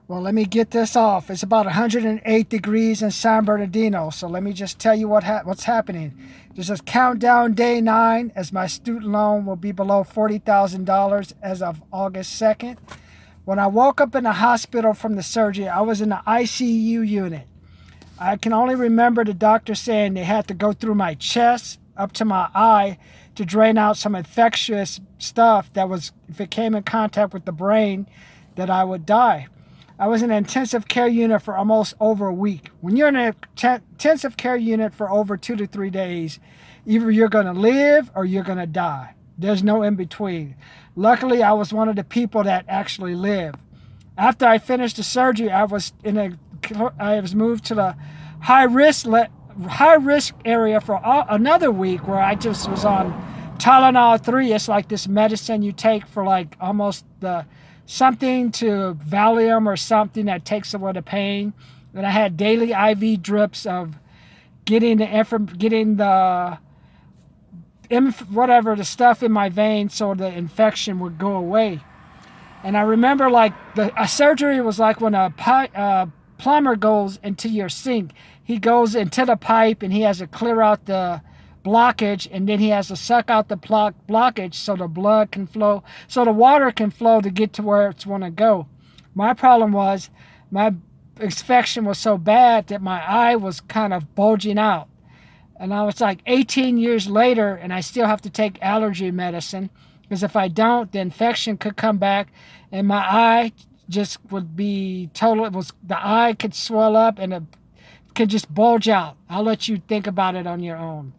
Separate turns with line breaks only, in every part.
Well, let me get this off. It's about 108 degrees in San Bernardino. So let me just tell you what's happening. This is countdown day 9 as my student loan will be below $40,000 as of August 2nd. When I woke up in the hospital from the surgery, I was in the ICU unit. I can only remember the doctor saying they had to go through my chest up to my eye to drain out some infectious stuff that was, if it came in contact with the brain, that I would die. I was in an intensive care unit for almost over a week. When you're in an intensive care unit for over 2 to 3 days, either you're going to live or you're going to die. There's no in between. Luckily, I was one of the people that actually lived. After I finished the surgery, I was moved to the high risk area for another week, where I just was on Tylenol 3. It's like this medicine you take for like almost something to Valium or something that takes away the pain. And I had daily IV drips of getting the whatever the stuff in my veins so the infection would go away. And I remember like a surgery was like when a plumber goes into your sink. He goes into the pipe and he has to clear out the blockage, and then he has to suck out the blockage so the blood can flow, so the water can flow to get to where it's want to go. My problem was my infection was so bad that my eye was kind of bulging out. And I was like 18 years later, and I still have to take allergy medicine, because if I don't, the infection could come back and my eye just would be total. The eye could swell up and it could just bulge out. I'll let you think about it on your own.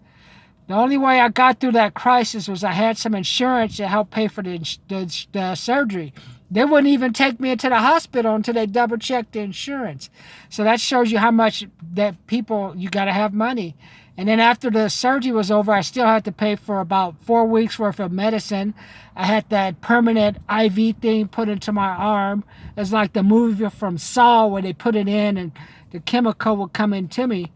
The only way I got through that crisis was I had some insurance to help pay for the surgery. They wouldn't even take me into the hospital until they double checked the insurance. So that shows you how much that you got to have money. And then after the surgery was over, I still had to pay for about 4 weeks worth of medicine. I had that permanent IV thing put into my arm. It's like the movie from Saw where they put it in and the chemical would come into me.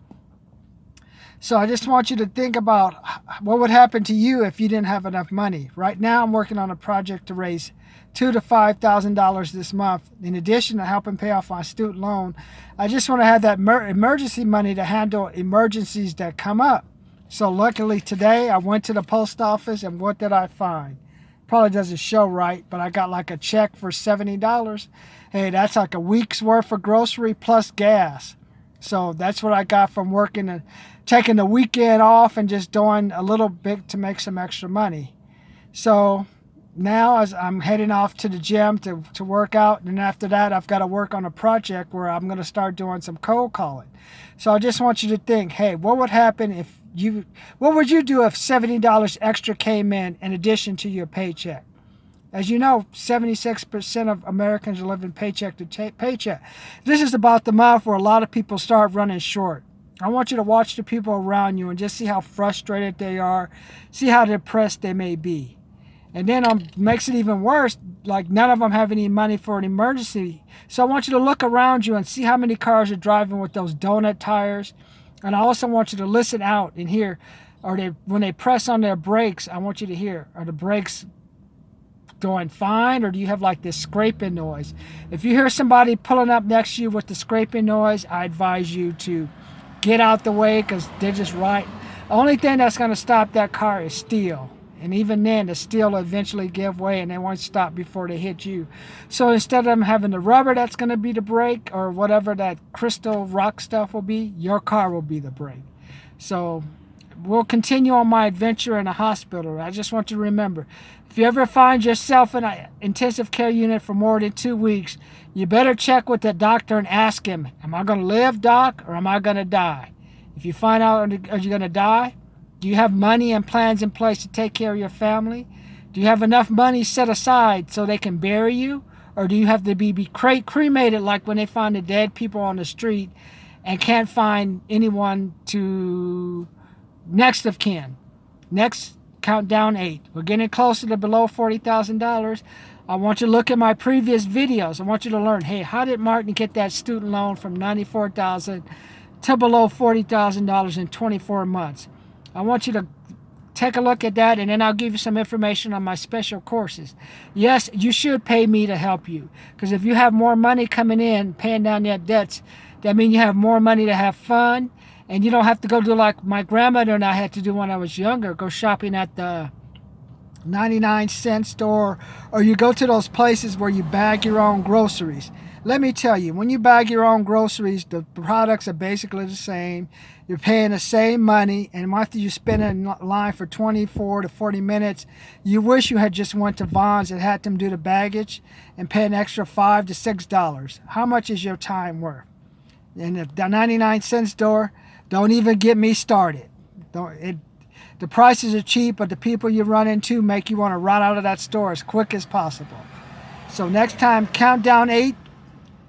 So I just want you to think about what would happen to you if you didn't have enough money. Right now, I'm working on a project to raise $2,000 to $5,000 this month. In addition to helping pay off my student loan, I just want to have that emergency money to handle emergencies that come up. So luckily today, I went to the post office, and what did I find? Probably doesn't show right, but I got like a check for $70. Hey, that's like a week's worth of grocery plus gas. So that's what I got from working and taking the weekend off and just doing a little bit to make some extra money. So now as I'm heading off to the gym to work out, and after that I've got to work on a project where I'm going to start doing some cold calling. So I just want you to think, hey, what would would you do if $70 extra came in addition to your paycheck? As you know, 76% of Americans are living paycheck to paycheck. This is about the month where a lot of people start running short. I want you to watch the people around you and just see how frustrated they are, see how depressed they may be. And then makes it even worse, like none of them have any money for an emergency. So I want you to look around you and see how many cars are driving with those donut tires. And I also want you to listen out and hear, when they press on their brakes, I want you to hear, are the brakes going fine, or do you have like this scraping noise? If you hear somebody pulling up next to you with the scraping noise, I advise you to get out the way, because they're just right. The only thing that's going to stop that car is steel. And even then, the steel will eventually give way and they won't stop before they hit you. So instead of them having the rubber that's going to be the brake, or whatever that crystal rock stuff will be, your car will be the brake. So we'll continue on my adventure in a hospital. I just want you to remember, if you ever find yourself in an intensive care unit for more than 2 weeks, you better check with the doctor and ask him, am I going to live, doc, or am I going to die? If you find out, are you going to die? Do you have money and plans in place to take care of your family? Do you have enough money set aside so they can bury you? Or do you have to be cremated, like when they find the dead people on the street and can't find anyone to next of kin? Next, countdown 8. We're getting closer to below $40,000. I want you to look at my previous videos. I want you to learn, hey, how did Martin get that student loan from $94,000 to below $40,000 in 24 months? I want you to take a look at that, and then I'll give you some information on my special courses. Yes, you should pay me to help you, because if you have more money coming in, paying down your debts, that means you have more money to have fun, and you don't have to go do like my grandmother and I had to do when I was younger, go shopping at the 99-cent store, or you go to those places where you bag your own groceries. Let me tell you, when you bag your own groceries, the products are basically the same. You're paying the same money, and after you spend in line for 24 to 40 minutes, you wish you had just went to Vons and had them do the baggage and pay an extra $5 to $6. How much is your time worth? In the 99-cent store, don't even get me started. The prices are cheap, but the people you run into make you want to run out of that store as quick as possible. So next time, count down 8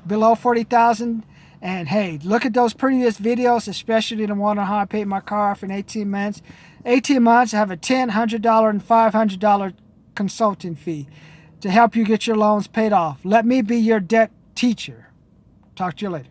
below 40,000, and hey, look at those previous videos, especially the one on how I paid my car off in 18 months. 18 months, I have a $10, $100, and $500 consulting fee to help you get your loans paid off. Let me be your debt teacher. Talk to you later.